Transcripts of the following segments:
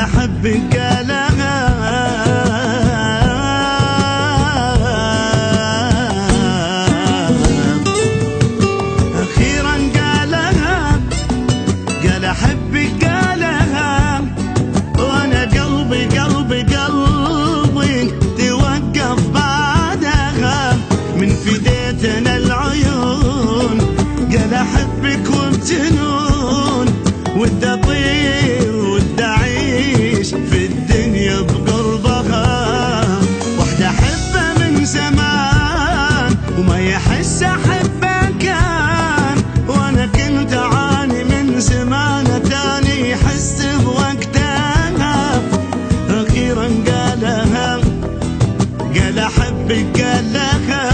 احبك قالها اخيرا قالها، قال احبك قالها، وانا قلبي قلبي قلبي توقف بعدها من فديتنا العيون. قال احبك وبجنون ودي اطير ودي اعيش في الدنيا بقربها. وحده احبه من زمان وما يحس احبه كان، وانا كنت اعاني من زمان تاني يحس بوقتها. اخيرا قالها، قال احبك قالها.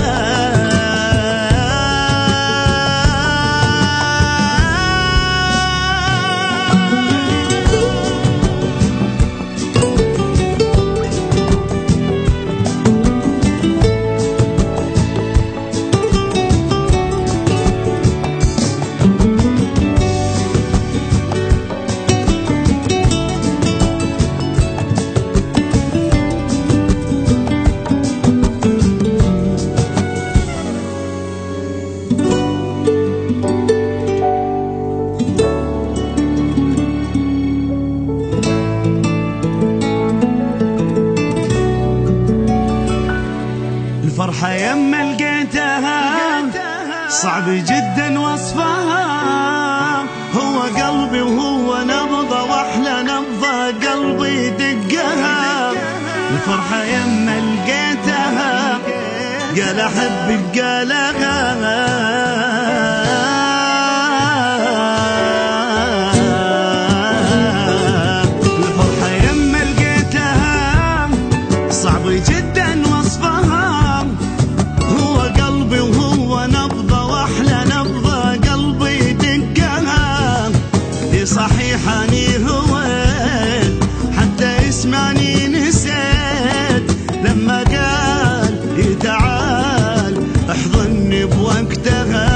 الفرحة يما لقيتها صعب جدا وصفها. هو قلبي وهو نبضة واحلى نبضة قلبي دقها. الفرحة يما لقيتها قال احبك قالها. صحيح اني هويت حتى اسمعني نسيت لما قال تعال احضني بوقتها.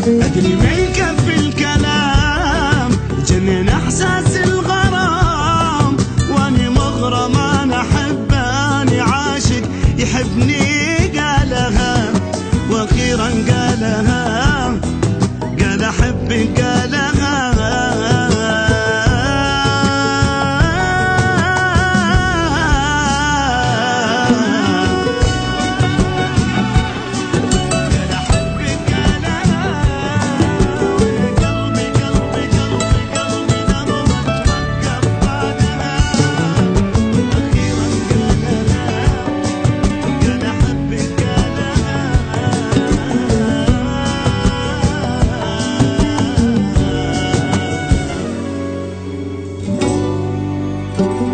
ادري ما يكفي الكلام جنن احساس الغرام، واني مغرم انا احب اني عاشق يحبني قالها. واخيرا قالها، قال احبك قالها. you.